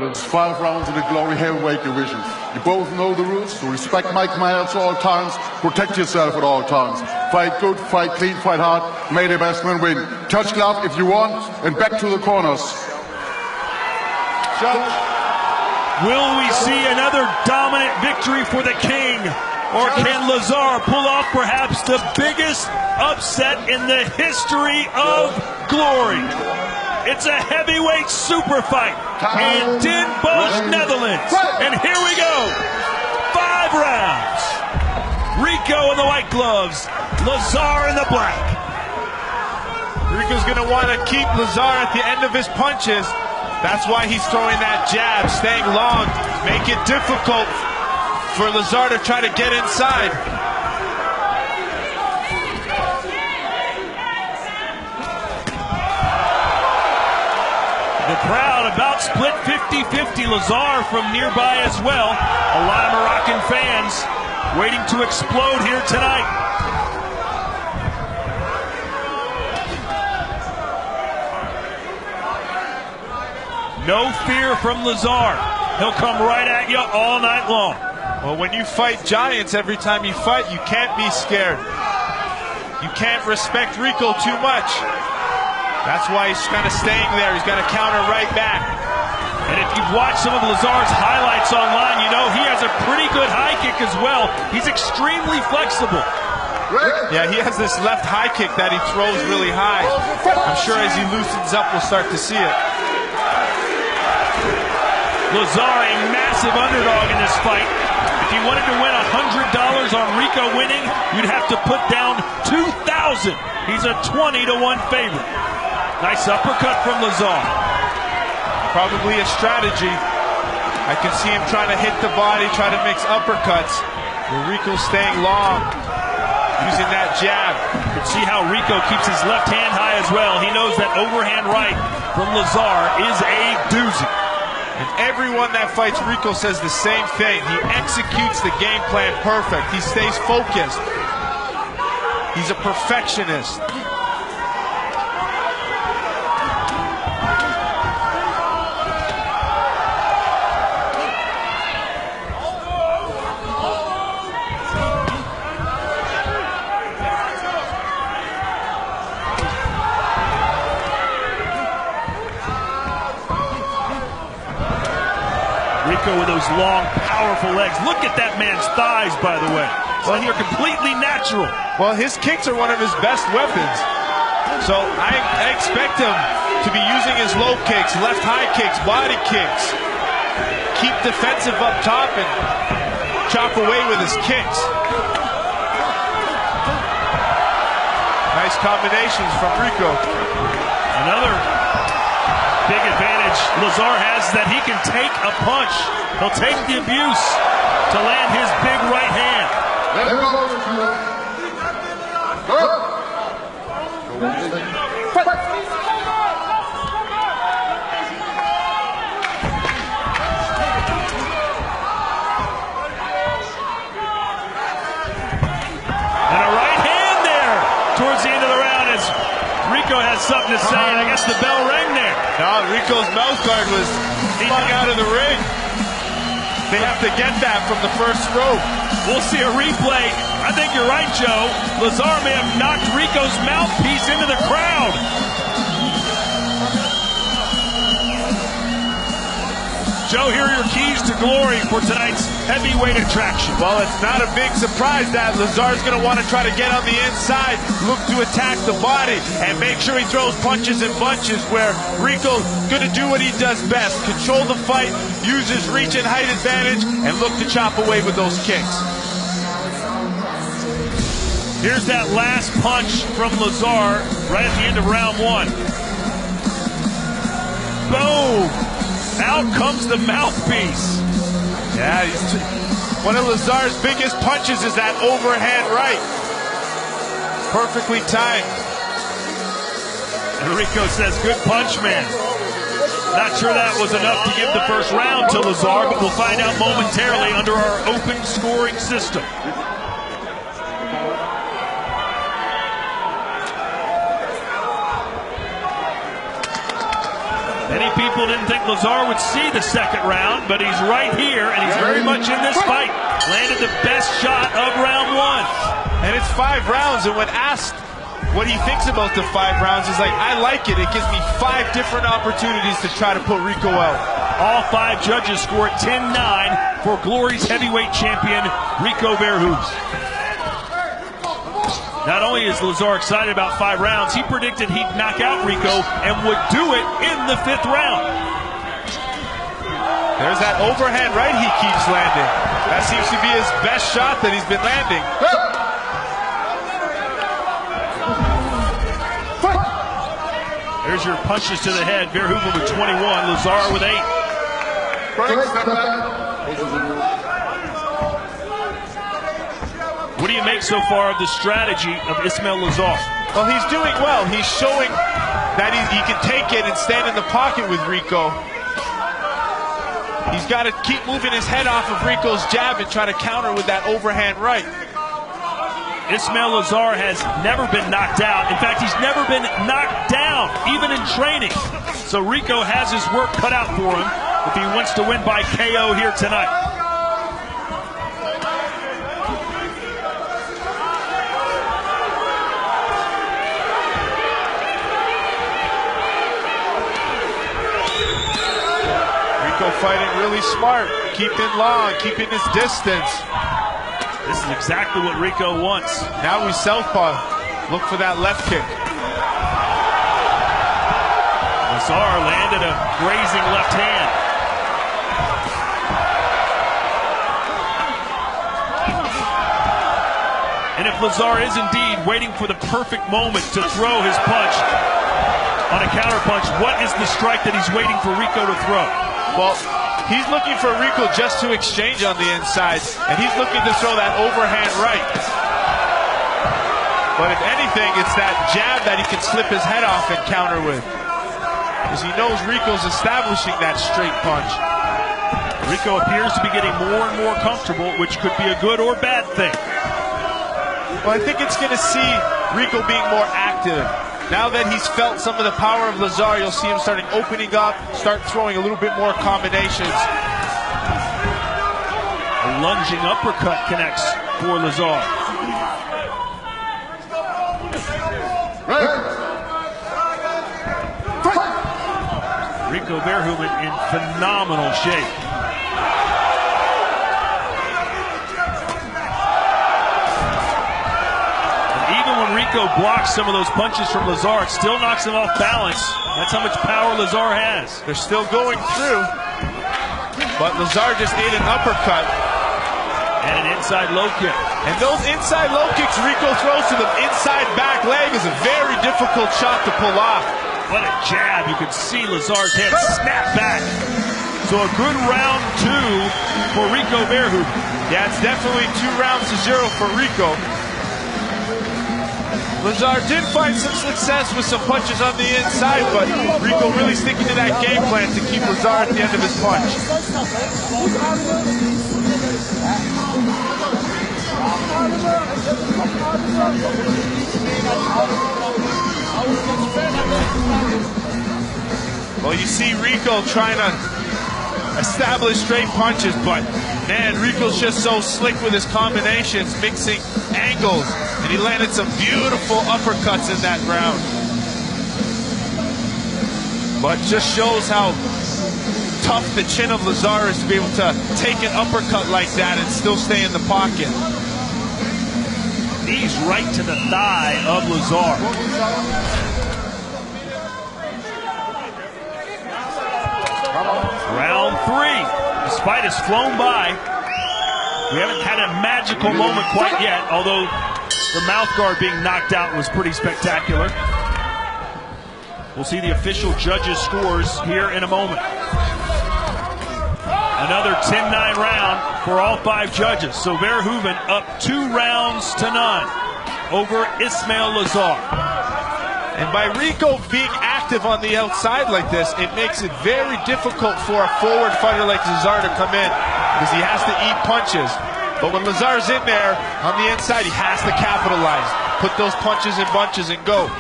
It's 5 rounds in the Glory heavyweight division. You both know the rules, so respect my commands at all times, protect yourself at all times. Fight good, fight clean, fight hard, may the best man win. Touch glove if you want, and back to the corners. Judge. Will we see another dominant victory for the King? Or can Lazar pull off perhaps the biggest upset in the history of Glory? It's a heavyweight super fight in Den Bosch, Netherlands. And here we go. 5 rounds. Rico in the white gloves, Lazar in the black. Rico's going to want to keep Lazar at the end of his punches. That's why he's throwing that jab, staying long, make it difficult for Lazar to try to get inside. The crowd about split 50-50. Lazar from nearby as well. A lot of Moroccan fans waiting to explode here tonight. No fear from Lazar. He'll come right at you all night long. Well, when you fight giants, every time you fight, you can't be scared. You can't respect Rico too much. That's why he's kind of staying there. He's got to counter right back. And if you've watched some of Lazar's highlights online, you know he has a pretty good high kick as well. He's extremely flexible. Yeah, he has this left high kick that he throws really high. I'm sure as he loosens up, we'll start to see it. Lazar, a massive underdog in this fight. If you wanted to win $100 on Rico winning, you'd have to put down $2,000. He's a 20-1 favorite. Nice uppercut from Lazar. Probably a strategy. I can see him trying to hit the body, try to mix uppercuts. But Rico's staying long, using that jab. You can see how Rico keeps his left hand high as well. He knows that overhand right from Lazar is a doozy. And everyone that fights Rico says the same thing. He executes the game plan perfect. He stays focused. He's a perfectionist. Rico with those long, powerful legs. Look at that man's thighs, by the way. Well, they're completely natural. Well, his kicks are one of his best weapons. So I expect him to be using his low kicks, left high kicks, body kicks. Keep defensive up top and chop away with his kicks. Nice combinations from Rico. Another big advantage Lazar has is that he can take a punch. He'll take the abuse to land his big right hand. And a right hand there towards the end of the round as Rico has something to say, and I guess the bell rang there. No, Rico's mouth guard was flung out of the ring. They have to get that from the first rope. We'll see a replay. I think you're right, Joe. Lazar may have knocked Rico's mouthpiece into the crowd. Joe, here are your keys to glory for tonight's heavyweight attraction. Well, it's not a big surprise that Lazar's going to want to try to get on the inside, look to attack the body, and make sure he throws punches and bunches, where Rico's going to do what he does best, control the fight, use his reach and height advantage, and look to chop away with those kicks. Here's that last punch from Lazar right at the end of round 1. Boom! Out comes the mouthpiece. Yeah, one of Lazar's biggest punches is that overhand right. Perfectly timed. And Rico says, good punch, man. Not sure that was enough to give the first round to Lazar, but we'll find out momentarily under our open scoring system. Many people didn't think Lazar would see the second round, but he's right here, and he's very much in this fight. Landed the best shot of round one. And it's 5 rounds, and when asked what he thinks about the 5 rounds, he's like, I like it. It gives me 5 different opportunities to try to put Rico out. All 5 judges scored 10-9 for Glory's heavyweight champion, Rico Verhoeven. Not only is Lazar excited about 5 rounds, he predicted he'd knock out Rico and would do it in the 5th round. There's that overhand right he keeps landing. That seems to be his best shot that he's been landing. There's your punches to the head. Verhoeven with 21, Lazar with 8. What do you make so far of the strategy of Ismael Lazar? Well, he's doing well. He's showing that he can take it and stand in the pocket with Rico. He's got to keep moving his head off of Rico's jab and try to counter with that overhand right. Ismael Lazar has never been knocked out. In fact, he's never been knocked down, even in training. So Rico has his work cut out for him if he wants to win by KO here tonight. Rico fighting really smart, keeping long, keeping his distance. This is exactly what Rico wants. Now we southpaw. Look for that left kick. Lazar landed a grazing left hand. And if Lazar is indeed waiting for the perfect moment to throw his punch on a counter punch, what is the strike that he's waiting for Rico to throw? Well, he's looking for Rico just to exchange on the inside, and he's looking to throw that overhand right. But if anything, it's that jab that he can slip his head off and counter with, because he knows Rico's establishing that straight punch. Rico appears to be getting more and more comfortable, which could be a good or bad thing. Well, I think it's going to see Rico being more active. Now that he's felt some of the power of Lazar, you'll see him starting opening up, start throwing a little bit more combinations. A lunging uppercut connects for Lazar. Rico Verhoeven in phenomenal shape. Rico blocks some of those punches from Lazar. It still knocks him off balance. That's how much power Lazar has. They're still going through, but Lazar just ate an uppercut. And an inside low kick. And those inside low kicks Rico throws to the inside back leg is a very difficult shot to pull off. What a jab. You can see Lazar's head snap back. So a good round 2 for Rico Verhoeven. Yeah, it's definitely 2-0 for Rico. Lazar did find some success with some punches on the inside, but Rico really sticking to that game plan to keep Lazar at the end of his punch. Well, you see Rico trying to establish straight punches, but man, Rico's just so slick with his combinations, mixing angles, and he landed some beautiful uppercuts in that round. But just shows how tough the chin of Lazar is to be able to take an uppercut like that and still stay in the pocket. Knees right to the thigh of Lazar. Round 3. This fight has flown by. We haven't had a magical moment quite yet, although the mouth guard being knocked out was pretty spectacular. We'll see the official judges' scores here in a moment. Another 10-9 round for all 5 judges. So Verhoeven up 2-0 over Ismael Lazar. And by Rico being active on the outside like this, it makes it very difficult for a forward fighter like Lazar to come in, because he has to eat punches. But when Lazar's in there on the inside, he has to capitalize, put those punches in bunches and go.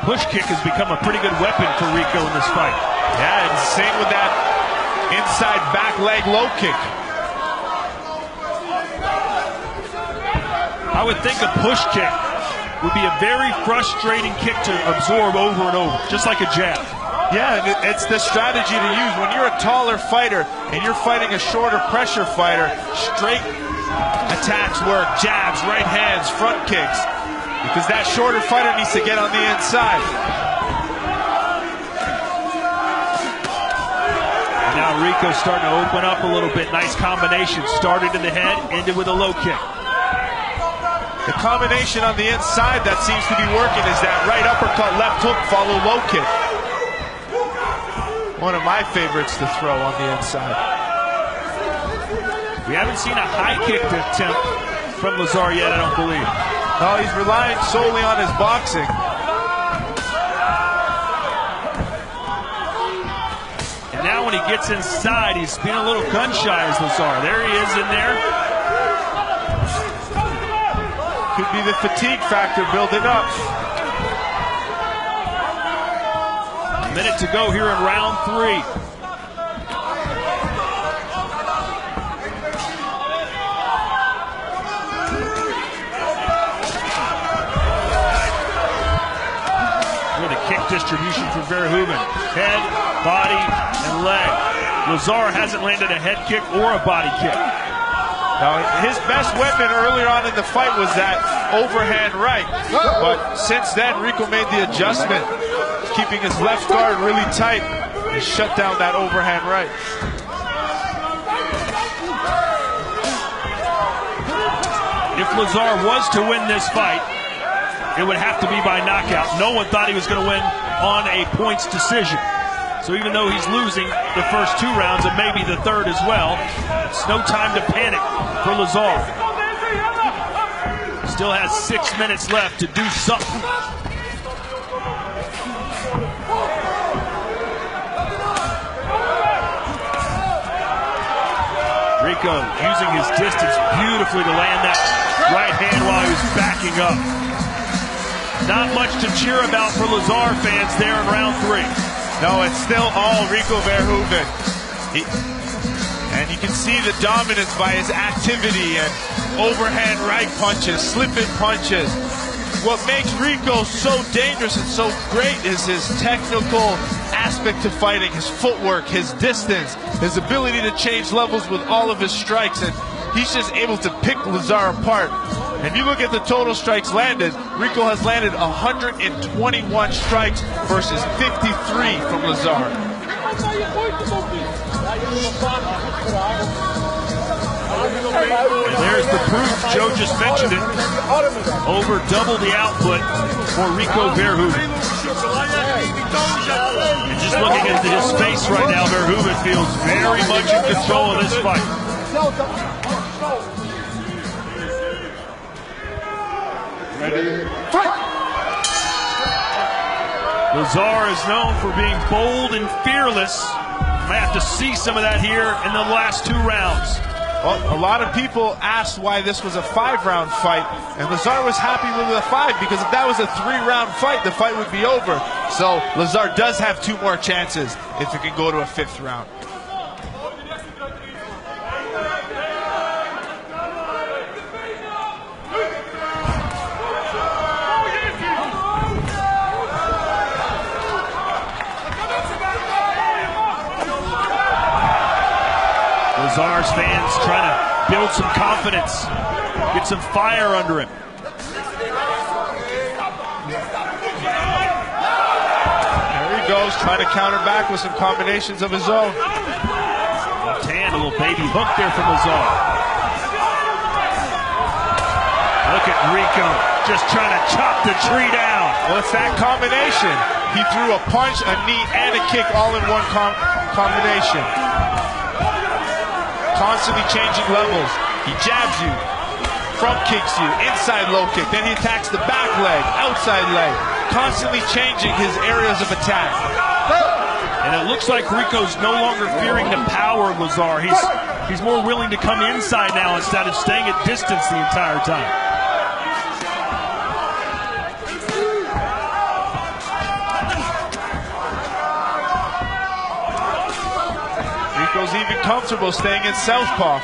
push kick has become a pretty good weapon for Rico in this fight. Yeah, and same with that inside back leg low kick. I would think a push kick would be a very frustrating kick to absorb over and over, just like a jab. Yeah, it's the strategy to use. When you're a taller fighter and you're fighting a shorter pressure fighter, straight attacks work, jabs, right hands, front kicks, because that shorter fighter needs to get on the inside. And now Rico's starting to open up a little bit. Nice combination. Started in the head, ended with a low kick. The combination on the inside that seems to be working is that right uppercut, left hook, follow low kick. One of my favorites to throw on the inside. We haven't seen a high kick attempt from Lazaar yet, I don't believe. No, he's relying solely on his boxing. And now when he gets inside, he's being a little gun shy as Lazaar. There he is in there. Could be the fatigue factor building up. A minute to go here in round 3. With a kick distribution for Verhoeven. Head, body, and leg. Lazaar hasn't landed a head kick or a body kick. Now, his best weapon earlier on in the fight was that overhand right. But since then, Rico made the adjustment, keeping his left guard really tight and shut down that overhand right. If Lazaar was to win this fight, it would have to be by knockout. No one thought he was going to win on a points decision. So even though he's losing the first 2 rounds and maybe the third as well, it's no time to panic for Lazaar. Still has 6 minutes left to do something. Rico using his distance beautifully to land that right hand while he was backing up. Not much to cheer about for Lazaar fans there in round 3. No, it's still all Rico Verhoeven. And you can see the dominance by his activity and overhand right punches, slipping punches. What makes Rico so dangerous and so great is his technical aspect to fighting, his footwork, his distance, his ability to change levels with all of his strikes, and he's just able to pick Lazaar apart. And you look at the total strikes landed, Rico has landed 121 strikes versus 53 from Lazaar. And there's the proof. Joe just mentioned it. Over double the output for Rico Verhoeven. And just looking at his face right now, Verhoeven feels very much in control of this fight. Ready, fight! Lazaar is known for being bold and fearless. Might have to see some of that here in the last 2 rounds. Well, a lot of people asked why this was a 5-round fight, and Lazaar was happy with the 5 because if that was a 3-round fight, the fight would be over. So Lazaar does have 2 more chances if it can go to a 5th round. Lazaar's fans trying to build some confidence, get some fire under him. There he goes, trying to counter back with some combinations of his own. Left hand, a little baby hook there from Lazaar. Look at Rico, just trying to chop the tree down. Well, it's that combination. He threw a punch, a knee, and a kick all in one combination. Constantly changing levels. He jabs you, front kicks you, inside low kick. Then he attacks the back leg, outside leg. Constantly changing his areas of attack. And it looks like Rico's no longer fearing the power of Lazaar. He's more willing to come inside now instead of staying at distance the entire time. Rico's even comfortable staying in southpaw.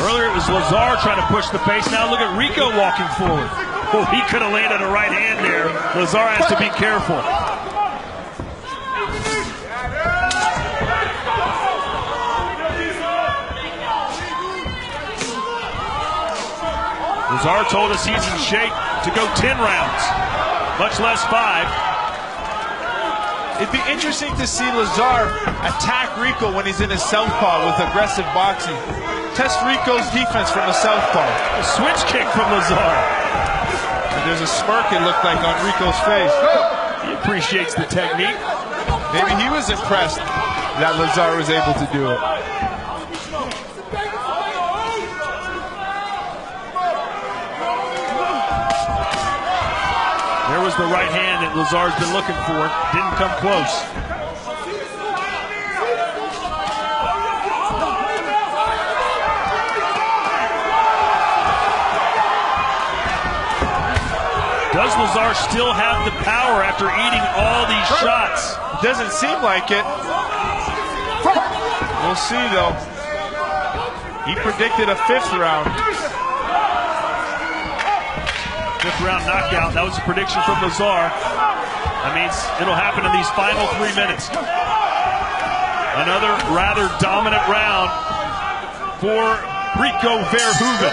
Earlier it was Lazar trying to push the pace. Now look at Rico walking forward. Oh, he could have landed a right hand there. Lazar has to be careful. Lazar told us he's in shape to go 10 rounds, much less 5. It'd be interesting to see Lazar attack Rico when he's in his southpaw with aggressive boxing. Test Rico's defense from the southpaw. A switch kick from Lazar. And there's a smirk, it looked like, on Rico's face. He appreciates the technique. Maybe he was impressed that Lazar was able to do it. There was the right hand that Lazar's been looking for. Didn't come close. Does Lazar still have the power after eating all these shots? It doesn't seem like it. We'll see, though. He predicted a 5th round. 5th round knockout. That was a prediction from Lazar. That means it'll happen in these final 3 minutes. Another rather dominant round for Rico Verhoeven.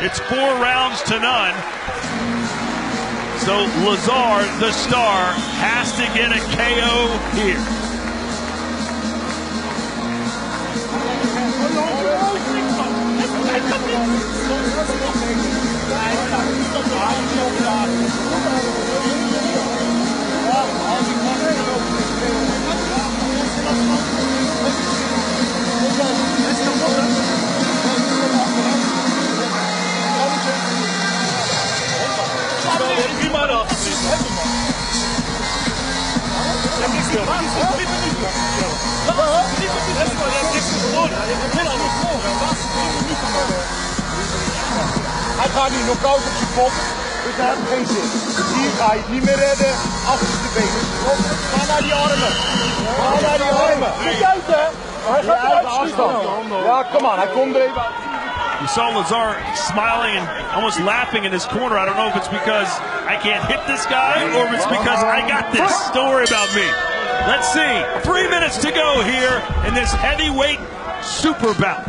It's 4 rounds to none. So Lazar, the star, has to get a KO here. Hij gaat nu knock-out op zijn kop, dus hij heeft geen zin. Hier ga je het niet meer redden, achter de benen. Ga naar die armen. Ga naar die armen. Kijk uit, hè. Hij gaat uit afstand. Ja, come on, hij komt er even uit. You saw Lazar smiling and almost laughing in his corner. I don't know if it's because I can't hit this guy or if it's because I got this. Don't worry about me. Let's see. 3 minutes to go here in this heavyweight super bout.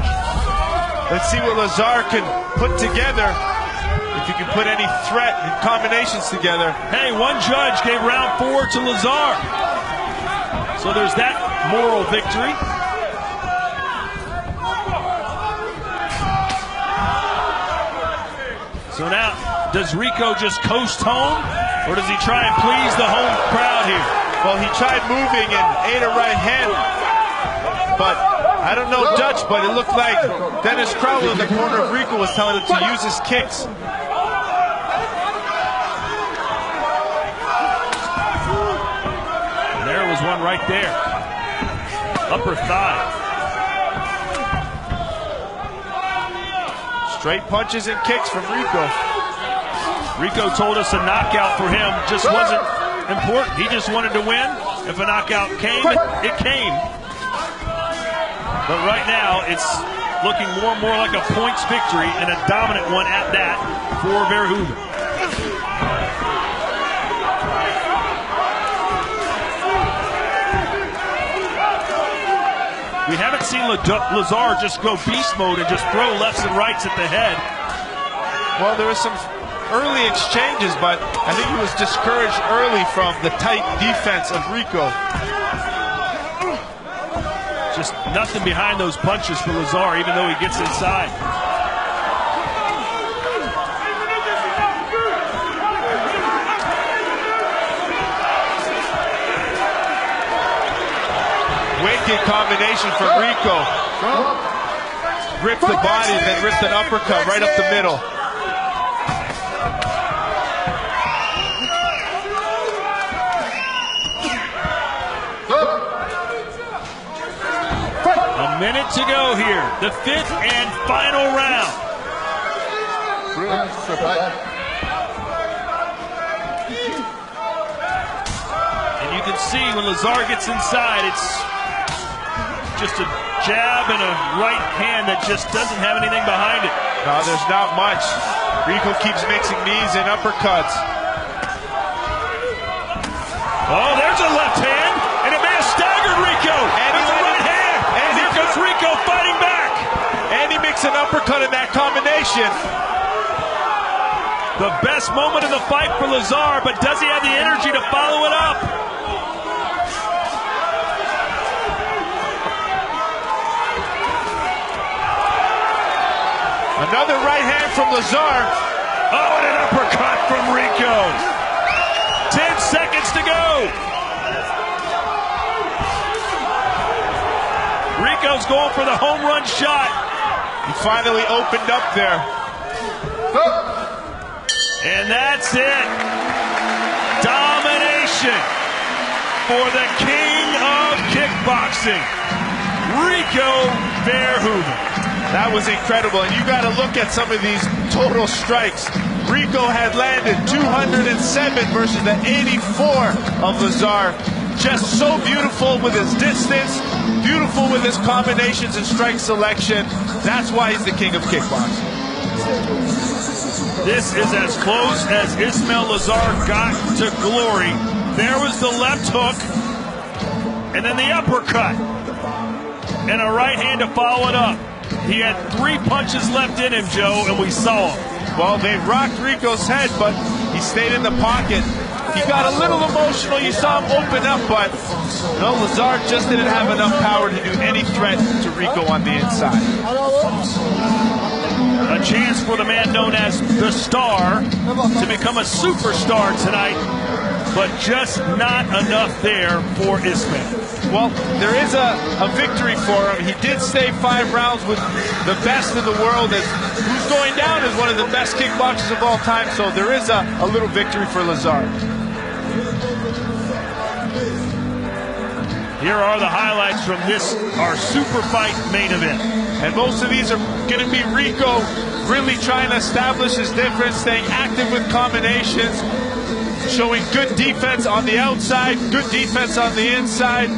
Let's see what Lazar can put together. If he can put any threat and combinations together. Hey, one judge gave round 4 to Lazar. So there's that moral victory. So now, does Rico just coast home, or does he try and please the home crowd here? Well, he tried moving and ate a right hand, but I don't know Dutch, but it looked like Dennis Crowell in the corner of Rico was telling him to use his kicks. And there was one right there. Upper thigh. Straight punches and kicks from Rico. Rico told us a knockout for him just wasn't important. He just wanted to win. If a knockout came, it came. But right now, it's looking more and more like a points victory, and a dominant one at that for Verhoeven. We haven't seen Lazar just go beast mode and just throw lefts and rights at the head. Well, there were some early exchanges, but I think he was discouraged early from the tight defense of Rico. Just nothing behind those punches for Lazar, even though he gets inside. Wicked combination from Rico. Ripped the body, then ripped an uppercut right up the middle. A minute to go here. The 5th and final round. And you can see when Lazar gets inside, it's just a jab and a right hand that just doesn't have anything behind it. No, there's not much. Rico keeps mixing knees and uppercuts. Oh, there's a left hand, and it may have staggered Rico. And there's a right hand, and here comes Rico fighting back. And he makes an uppercut in that combination. The best moment of the fight for Lazar, but does he have the energy to follow it up? Another right hand from Lazar. Oh, and an uppercut from Rico. 10 seconds to go. Rico's going for the home run shot. He finally opened up there. And that's it. Domination for the king of kickboxing, Rico Verhoeven. That was incredible, and you got to look at some of these total strikes. Rico had landed 207 versus the 84 of Lazar. Just so beautiful with his distance, beautiful with his combinations and strike selection. That's why he's the king of kickboxing. This is as close as Ismael Lazar got to glory. There was the left hook, and then the uppercut, and a right hand to follow it up. He had 3 punches left in him, Joe, and we saw him. Well, they rocked Rico's head, but he stayed in the pocket. He got a little emotional. You saw him open up, but no, Lazar just didn't have enough power to do any threat to Rico on the inside. A chance for the man known as the Star to become a superstar tonight, but just not enough there for Ismael. Well, there is a victory for him. He did stay 5 rounds with the best in the world, as who's going down as one of the best kickboxers of all time, so there is a little victory for Lazar. Here are the highlights from this, our super fight main event. And most of these are going to be Rico really trying to establish his difference, staying active with combinations, showing good defense on the outside, good defense on the inside,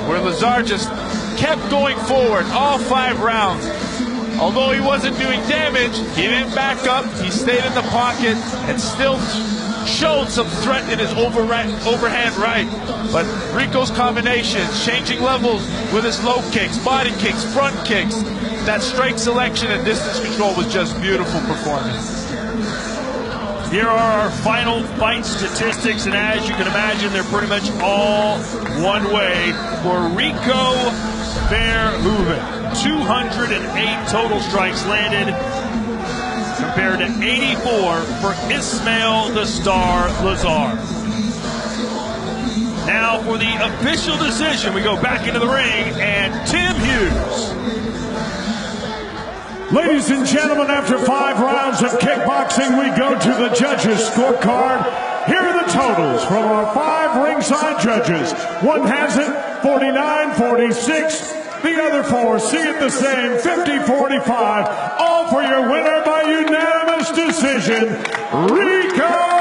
where Lazar just kept going forward all 5 rounds. Although he wasn't doing damage, he didn't back up, he stayed in the pocket and still showed some threat in his overhand right. But Rico's combinations, changing levels with his low kicks, body kicks, front kicks, that strike selection and distance control was just beautiful performance. Here are our final fight statistics, and as you can imagine, they're pretty much all one way for Rico Verhoeven. 208 total strikes landed compared to 84 for Ismael the Star Lazar. Now for the official decision, we go back into the ring, and Tim Hughes. Ladies and gentlemen, after 5 rounds of kickboxing, we go to the judges' scorecard. Here are the totals from our 5 ringside judges. One has it 49-46. The other 4 see it the same, 50-45. All for your winner by unanimous decision, Rico